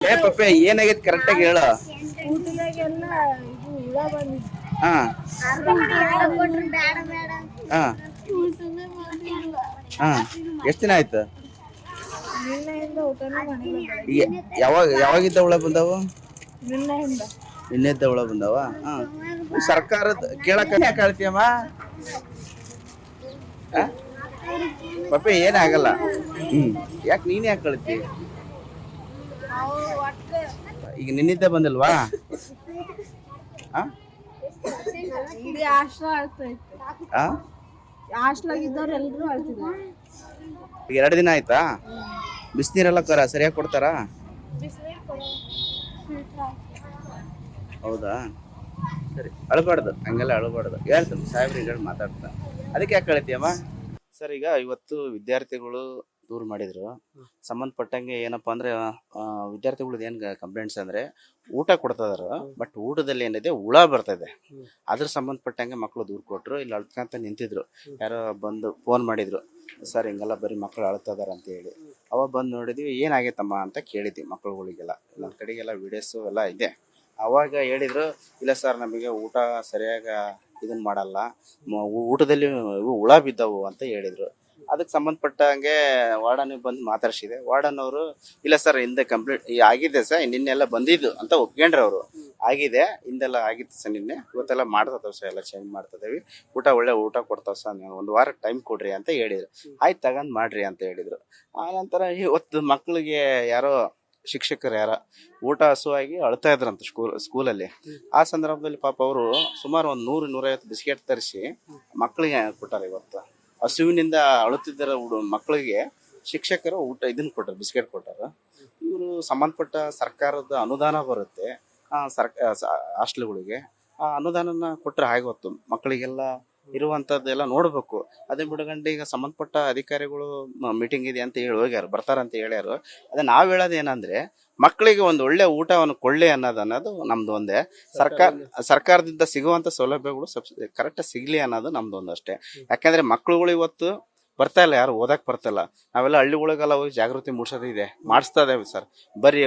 ಏ ಪಪ್ಪೆ ಏನಾಗೈತಿ ಕರೆಕ್ಟ್ ಆಗಿ ಹೇಳು. ಊಟದಾಗೆಲ್ಲ ಇದು ಹುಳ ಬಂದಿತ್ತು. ಹಾ ಹಾ ಊಟನೇ ಮಾಡಿಲ್ಲ. ಹಾ ಎಷ್ಟು ದಿನ ಆಯ್ತು? ನಿನ್ನೆಯಿಂದ ಊಟನೇ ಮಾಡಿಲ್ಲ. ಈಗ ಯಾವಾಗಿದ್ದ ಹುಳ ಬಂದಾವು? ನಿನ್ನೆಯಿಂದ. ನಿನ್ನೆದ್ದ ಹುಳ ಬಂದಾವ. ಹಾ ಸರ್ಕಾರದ ಕೇಳಕ್ಕ ಯಾಕೆ ಹೇಳ್ತೀಯಮ್ಮ? ಪಪ್ಪೆ ಏನಾಗಲ್ಲ. ಯಾಕೆ ನೀನ್ ಯಾಕೆ ಕಳ್ತಿ? ಈಗ ನಿನ್ನಿದ್ದ ಬಂದಿಲ್ವಾ? ಇಡೀ ಹಾಸ್ಟೆಲ್ ಅಳ್ತೈತೆ. ಹಾಸ್ಟೆಲಾಗಿದ್ದವ್ರು ಎಲ್ಲರೂ ಅಳ್ತಿದ್ರು. ಈಗ 2 ದಿನ ಆಯ್ತಾ? ಬಿಸಿನೀರೆಲ್ಲ ಸರಿಯಾಗಿ ಕೊಡ್ತಾರಾ? ಹೌದಾ, ಸರಿ. ಅಳಬಾರ್ದು, ಹಂಗೆಲ್ಲ ಅಳಬಾರ್ದು. ಹೇಳ್ತೀನಿ ಸಾಹೇಬ್ರಿಗೆ ಹೇಳಿ ಮಾತಾಡ್ತಾ. ಅದಕ್ಕೆ ಯಾಕೆ ಹೇಳ್ತೀಯಮ್ಮ? ಸರ್, ಈಗ ಇವತ್ತು ವಿದ್ಯಾರ್ಥಿಗಳು ದೂರು ಮಾಡಿದ್ರು. ಸಂಬಂಧಪಟ್ಟಂಗೆ ಏನಪ್ಪಾ ಅಂದ್ರೆ ವಿದ್ಯಾರ್ಥಿಗಳದ್ದು ಏನ್ ಕಂಪ್ಲೇಂಟ್ಸ್ ಅಂದ್ರೆ ಊಟ ಕೊಡ್ತಿದಾರ, ಬಟ್ ಊಟದಲ್ಲಿ ಏನಿದೆ ಹುಳ ಬರ್ತದೆ. ಅದ್ರ ಸಂಬಂಧಪಟ್ಟಂಗೆ ಮಕ್ಕಳು ದೂರು ಕೊಟ್ರು. ಇಲ್ಲಿ ಅಳ್ತಂತ ನಿಂತಿದ್ರು. ಯಾರೋ ಬಂದು ಫೋನ್ ಮಾಡಿದ್ರು, ಸರ್ ಹಿಂಗೆಲ್ಲ ಬರೀ ಮಕ್ಕಳು ಅಳ್ತಾ ಇದಾರ ಅಂತ ಹೇಳಿ. ಅವಾಗ ಬಂದು ನೋಡಿದ್ವಿ, ಏನಾಗೈತಮ್ಮ ಅಂತ ಕೇಳಿದ್ವಿ ಮಕ್ಕಳುಗಳಿಗೆಲ್ಲ. ನನ್ನ ಕಡೆಗೆಲ್ಲ ವಿಡಿಯೋಸು ಎಲ್ಲ ಇದೆ. ಅವಾಗ ಹೇಳಿದ್ರು, ಇಲ್ಲ ಸರ್ ನಮಗೆ ಊಟ ಸರಿಯಾಗಿ ಇದನ್ನ ಮಾಡಲ್ಲ, ಊಟದಲ್ಲಿ ಹುಳ ಬಿದ್ದವು ಅಂತ ಹೇಳಿದ್ರು. ಅದಕ್ಕೆ ಸಂಬಂಧಪಟ್ಟಂಗೆ ವಾರ್ಡನ್ ಬಂದು ಮಾತಾಡ್ಸಿದೆ. ವಾರ್ಡನ್ ಅವರು, ಇಲ್ಲ ಸರ್ ಹಿಂದೆ ಕಂಪ್ಲೇಂಟ್ ಆಗಿದೆ ಸರ್, ನಿನ್ನೆಲ್ಲ ಬಂದಿದ್ದು ಅಂತ ಒಪ್ಕೊಂಡ್ರೆ ಅವರು. ಆಗಿದೆ, ಹಿಂದೆಲ್ಲ ಆಗಿತ್ತು ಸರ್, ನಿನ್ನೆ ಇವತ್ತೆಲ್ಲ ಮಾಡ್ತದವ್ ಸರ್, ಎಲ್ಲ ಚೇಂಜ್ ಮಾಡ್ತದೇವಿ, ಒಳ್ಳೆ ಊಟ ಕೊಡ್ತಾವ ಸರ್, ನೀವು 1 ವಾರ ಟೈಮ್ ಕೊಡ್ರಿ ಅಂತ ಹೇಳಿದ್ರು. ಆಯ್ತು ತಗೊಂಡ್ ಮಾಡ್ರಿ ಅಂತ ಹೇಳಿದ್ರು. ಆ ನಂತರ ಇವತ್ತು ಮಕ್ಕಳಿಗೆ ಯಾರೋ ಶಿಕ್ಷಕರು ಊಟ ಹಸುವಾಗಿ ಅಳ್ತಾ ಇದ್ರಂತ ಸ್ಕೂಲಲ್ಲಿ. ಆ ಸಂದರ್ಭದಲ್ಲಿ ಪಾಪ ಅವರು ಸುಮಾರು ಒಂದು 100-150 ಬಿಸ್ಕೆಟ್ ತರಿಸಿ ಮಕ್ಕಳಿಗೆ ಕೊಟ್ಟಾರೆ. ಇವತ್ತು ಹಸುವಿನಿಂದ ಅಳುತ್ತಿದ್ದರ ಮಕ್ಕಳಿಗೆ ಶಿಕ್ಷಕರು ಊಟ ಇದನ್ನ ಕೊಟ್ಟಾರೆ, ಬಿಸ್ಕೆಟ್ ಕೊಟ್ಟಾರ. ಇವರು ಸಂಬಂಧಪಟ್ಟ ಸರ್ಕಾರದ ಅನುದಾನ ಬರುತ್ತೆ ಹಾಸ್ಟೆಲ್ಗಳಿಗೆ. ಆ ಅನುದಾನನ ಕೊಟ್ಟರೆ ಆಗೋತ್ತು, ಮಕ್ಕಳಿಗೆಲ್ಲ ಇರುವಂತದ್ದೆಲ್ಲ ನೋಡ್ಬೇಕು. ಅದೇ ಬಿಡ್ಗಂಡು ಈಗ ಸಂಬಂಧಪಟ್ಟ ಅಧಿಕಾರಿಗಳು ಮೀಟಿಂಗ್ ಇದೆ ಅಂತ ಹೇಳಿ ಹೋಗ್ಯಾರ, ಬರ್ತಾರಂತ ಹೇಳ್ಯಾರು. ಅದೇ ನಾವ್ ಹೇಳೋದು ಏನಂದ್ರೆ, ಮಕ್ಕಳಿಗೆ ಒಂದು ಒಳ್ಳೆ ಊಟವನ್ನು ಕೊಳ್ಳಿ ಅನ್ನೋದು ನಮ್ದು ಒಂದೇ. ಸರ್ಕಾರದಿಂದ ಸಿಗುವಂತ ಸೌಲಭ್ಯಗಳು ಕರೆಕ್ಟ್ ಸಿಗ್ಲಿ ಅನ್ನೋದು ನಮ್ದು ಒಂದಷ್ಟೇ. ಯಾಕಂದ್ರೆ ಮಕ್ಕಳುಗಳು ಇವತ್ತು ಬರ್ತಾ ಇಲ್ಲ, ಯಾರು ಓದಕ್ ಬರ್ತಾಯಿಲ್ಲ. ನಾವೆಲ್ಲ ಹಳ್ಳಿಗಳಿಗೆಲ್ಲ ಹೋಗಿ ಜಾಗೃತಿ ಮೂಡಿಸೋದಿದೆ, ಮಾಡಿಸ್ತಾ ಇದೇವೆ ಸರ್. ಬರೀ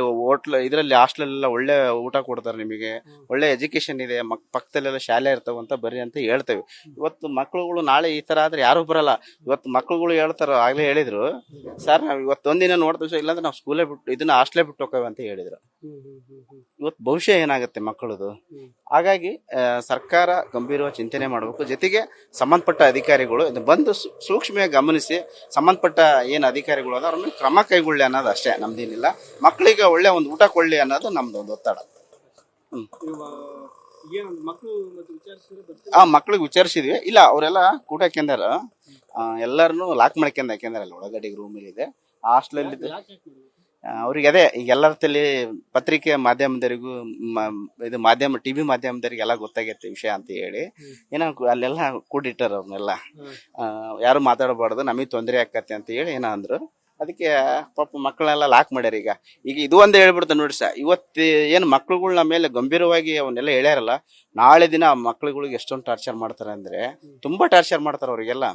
ಇದರಲ್ಲಿ ಹಾಸ್ಟೆಲ್ ಒಳ್ಳೆ ಊಟ ಕೊಡ್ತಾರೆ, ನಿಮಗೆ ಒಳ್ಳೆ ಎಜುಕೇಶನ್ ಇದೆ, ಪಕ್ಕದಲ್ಲೆಲ್ಲ ಶಾಲೆ ಇರ್ತಾವಂತ ಬರ್ರಿ ಅಂತ ಹೇಳ್ತೇವೆ. ಇವತ್ತು ಮಕ್ಕಳುಗಳು ನಾಳೆ ಈ ತರ ಆದ್ರೆ ಯಾರು ಬರಲ್ಲ. ಇವತ್ತು ಮಕ್ಕಳುಗಳು ಹೇಳ್ತಾರ, ಆಗ್ಲೇ ಹೇಳಿದ್ರು ಸರ್, ನಾವ್ ಇವತ್ತೊಂದಿನ ನೋಡ್ತೀವಿ ಸರ್, ಇಲ್ಲಾಂದ್ರೆ ನಾವು ಸ್ಕೂಲೇ ಬಿಟ್ಟು ಇದನ್ನ ಹಾಸ್ಟೆಲೇ ಬಿಟ್ಟು ಹೋಗ್ತೇವೆ ಅಂತ ಹೇಳಿದ್ರು. ಇವತ್ತು ಭವಿಷ್ಯ ಏನಾಗುತ್ತೆ ಮಕ್ಕಳದು. ಹಾಗಾಗಿ ಸರ್ಕಾರ ಗಂಭೀರವಾಗಿ ಚಿಂತನೆ ಮಾಡಬೇಕು. ಜೊತೆಗೆ ಸಂಬಂಧಪಟ್ಟ ಅಧಿಕಾರಿಗಳು ಬಂದು ಸೂಕ್ಷ್ಮವಾಗಿ ಗಮನಿಸಿ, ಸಂಬಂಧಪಟ್ಟ ಏನು ಅಧಿಕಾರಿಗಳು ಅದ ಅವ್ರ ಮೇಲೆ ಕ್ರಮ ಕೈಗೊಳ್ಳಿ ಅನ್ನೋದು ಅಷ್ಟೇ, ನಮ್ದೇನಿಲ್ಲ. ಮಕ್ಕಳಿಗೆ ಒಳ್ಳೆ ಒಂದು ಊಟ ಕೊಳ್ಳಿ ಅನ್ನೋದು ನಮ್ದು ಒಂದು ಒತ್ತಡ. ಮಕ್ಳಿಗೆ ವಿಚಾರಿಸಿದ್ವಿ. ಇಲ್ಲ, ಅವರೆಲ್ಲ ಕೂಟ ಹಾಕ್ಯಂದಾರ, ಎಲ್ಲಾರನು ಲಾಕ್ ಮಾಡ್ಕೊಂಡ್ ಹಾಕ್ಯಂದಾರ. ಅಲ್ಲಿ ಒಳಗಡೆ ರೂಮ್ ಇದೆ ಹಾಸ್ಟೆಲ್. ಅವ್ರಿಗೆ ಅದೇ ಈಗ ಎಲ್ಲರ ತಲೆ ಪತ್ರಿಕೆ ಮಾಧ್ಯಮದವರಿಗೂ ಇದು ಮಾಧ್ಯಮ ಟಿವಿ ಮಾಧ್ಯಮದವರಿಗೆಲ್ಲ ಗೊತ್ತಾಗೈತೆ ವಿಷಯ ಅಂತ ಹೇಳಿ ಏನೋ ಅಲ್ಲೆಲ್ಲ ಕೂಡಿಟ್ಟಾರ. ಅವ್ರನ್ನೆಲ್ಲ ಯಾರು ಮಾತಾಡಬಾರ್ದು, ನಮಗೆ ತೊಂದರೆ ಆಕತ್ತೆ ಅಂತ ಹೇಳಿ ಏನೋ ಅಂದ್ರು. ಅದಕ್ಕೆ ಪಾಪ ಮಕ್ಕಳನ್ನೆಲ್ಲ ಲಾಕ್ ಮಾಡ್ಯಾರ. ಈಗ ಇದು ಒಂದು ಹೇಳ್ಬಿಡ್ತಾನೆ ನೋಡಿ ಸರ್, ಇವತ್ತು ಏನು ಮಕ್ಳುಗಳನ್ನ ಮೇಲೆ ಗಂಭೀರವಾಗಿ ಅವನ್ನೆಲ್ಲ ಹೇಳ್ಯಾರಲ್ಲ, ನಾಳೆ ದಿನ ಮಕ್ಳುಗಳಿಗೆ ಎಷ್ಟೊಂದು ಟಾರ್ಚರ್ ಮಾಡ್ತಾರೆ ಅಂದ್ರೆ ತುಂಬಾ ಟಾರ್ಚರ್ ಮಾಡ್ತಾರೆ ಅವ್ರಿಗೆಲ್ಲ.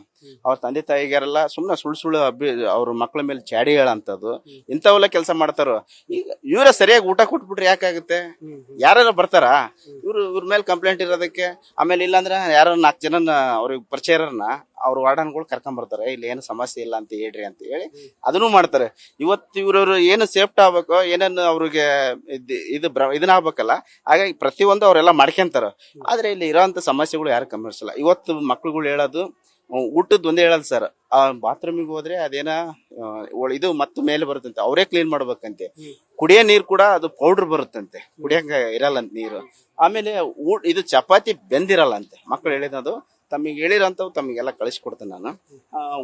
ಅವ್ರ ತಂದೆ ತಾಯಿಗಾರೆಲ್ಲ ಸುಮ್ಮನೆ ಸುಳ್ಳು ಅವ್ರ ಮಕ್ಳ ಮೇಲೆ ಚಾಡಿ ಹೇಳಂತದ್ದು ಇಂಥವೆಲ್ಲ ಕೆಲಸ ಮಾಡ್ತಾರ. ಈಗ ಇವರ ಸರಿಯಾಗಿ ಊಟ ಕೊಟ್ಬಿಟ್ರೆ ಯಾಕಾಗುತ್ತೆ? ಯಾರು ಬರ್ತಾರ ಇವ್ರ ಮೇಲೆ ಕಂಪ್ಲೇಂಟ್ ಇರೋದಕ್ಕೆ? ಆಮೇಲೆ ಇಲ್ಲಾಂದ್ರೆ ಯಾರ 4 ಜನ ಅವ್ರಿಗೆ ಪರಿಚಯರನ್ನ ಅವ್ರ ವಾರ್ಡನ್ಗಳು ಕರ್ಕೊಂಡ್ ಬರ್ತಾರೆ, ಇಲ್ಲಿ ಏನು ಸಮಸ್ಯೆ ಇಲ್ಲ ಅಂತ ಹೇಳ್ರಿ ಅಂತ ಹೇಳಿ ಅದನ್ನು ಮಾಡ್ತಾರೆ. ಇವತ್ತು ಇವ್ರವ್ರು ಏನು ಸೇಫ್ಟಿ ಆಗ್ಬೇಕು, ಏನೇನು ಅವ್ರಿಗೆ ಇದನ್ನ ಆಗ್ಬೇಕಲ್ಲ, ಹಾಗಾಗಿ ಪ್ರತಿಯೊಂದು ಅವರೆಲ್ಲ ಮಾಡ್ಕೊಂತಾರ. ಆದ್ರೆ ಇಲ್ಲಿ ಇರೋಂಥ ಸಮಸ್ಯೆಗಳು ಯಾರು ಗಮನಿಸಲ್ಲ. ಇವತ್ತು ಮಕ್ಳುಗಳು ಹೇಳೋದು ಊಟದ ಒಂದೇ ಹೇಳಲ್ಲ ಸರ್, ಬಾತ್ರೂಮಿಗೆ ಹೋದ್ರೆ ಅದೇನ ಇದು ಮತ್ತೆ ಮೇಲೆ ಬರುತ್ತಂತೆ, ಅವರೇ ಕ್ಲೀನ್ ಮಾಡ್ಬೇಕಂತೆ. ಕುಡಿಯೋ ನೀರು ಕೂಡ ಅದು ಪೌಡರ್ ಬರುತ್ತಂತೆ, ಕುಡಿಯಂಗ ಇರಲ್ಲಂತ ನೀರು. ಆಮೇಲೆ ಇದು ಚಪಾತಿ ಬೆಂದಿರಲ್ಲ ಅಂತೆ. ಮಕ್ಕಳು ಹೇಳಿದ್ದು ತಮಗೆ ಹೇಳಿರೋಂಥವು ತಮಗೆಲ್ಲ ಕಳಿಸ್ಕೊಡ್ತೇನೆ ನಾನು.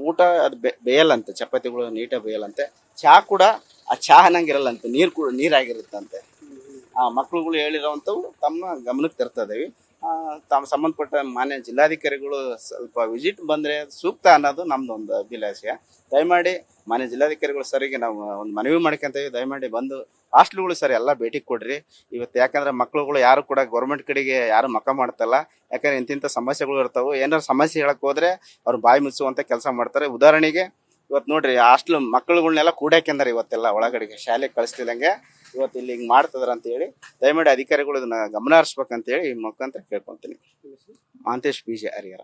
ಊಟ ಅದು ಬೇಯಲ್ಲಂತೆ, ಚಪಾತಿಗಳು ನೀಟಾಗಿ ಬೇಯಲ್ಲಂತೆ. ಚಹಾ ಕೂಡ ಆ ಚಹಾ ಅನ್ನಂಗಿರಲ್ಲಂತೆ, ನೀರಾಗಿರುತ್ತಂತೆ. ಮಕ್ಳುಗಳು ಹೇಳಿರೋಂಥವು ತಮ್ಮ ಗಮನಕ್ಕೆ ತರ್ತಾ ಇದೇವಿ. ತಮ್ಮ ಸಂಬಂಧಪಟ್ಟ ಮಾನ್ಯ ಜಿಲ್ಲಾಧಿಕಾರಿಗಳು ಸ್ವಲ್ಪ ವಿಸಿಟ್ ಬಂದ್ರೆ ಸೂಕ್ತ ಅನ್ನೋದು ನಮ್ದು ಒಂದು ಅಭಿಲಾಷೆ. ದಯಮಾಡಿ ಮಾನ್ಯ ಜಿಲ್ಲಾಧಿಕಾರಿಗಳು ಸರಿಗೆ ನಾವು ಒಂದು ಮನವಿ ಮಾಡ್ಕೊಂತೀವಿ, ದಯಮಾಡಿ ಬಂದು ಹಾಸ್ಟೆಲ್ಗಳು ಸರ್ ಎಲ್ಲ ಭೇಟಿ ಕೊಡ್ರಿ ಇವತ್ತು. ಯಾಕಂದ್ರೆ ಮಕ್ಳುಗಳು ಯಾರು ಕೂಡ ಗೌರ್ಮೆಂಟ್ ಕಡೆಗೆ ಯಾರು ಮಕ್ಕ ಮಾಡ್ತಲ್ಲ. ಯಾಕಂದ್ರೆ ಇಂತಿಂಥ ಸಮಸ್ಯೆಗಳು ಇರ್ತಾವೆ. ಏನಾದ್ರು ಸಮಸ್ಯೆ ಹೇಳಕ್ ಹೋದ್ರೆ ಅವ್ರು ಬಾಯಿ ಮುಚ್ಚುವಂತ ಕೆಲಸ ಮಾಡ್ತಾರೆ. ಉದಾಹರಣೆಗೆ ಇವತ್ತು ನೋಡ್ರಿ ಹಾಸ್ಟೆಲ್ ಮಕ್ಕಳುಗಳನ್ನೆಲ್ಲ ಕೂಡಾಕ್ಯಂದಾರ ಇವತ್ತೆಲ್ಲ ಒಳಗಡೆಗೆ ಶಾಲೆಗೆ ಕಳಿಸ್ತಿದಂಗೆ ಇವತ್ತು ಇಲ್ಲಿ ಹಿಂಗ್ ಮಾಡ್ತದಾರ ಅಂತ ಹೇಳಿ ದಯಮಾಡಿ ಅಧಿಕಾರಿಗಳು ಇದನ್ನ ಗಮನ ಹರಿಸ್ಬೇಕಂತ ಹೇಳಿ ಈ ಮುಖಾಂತರ ಕೇಳ್ಕೊಂತೀನಿ. ಮಹಾಂತೇಶ್ ಬೀಜ ಹರಿಹರ.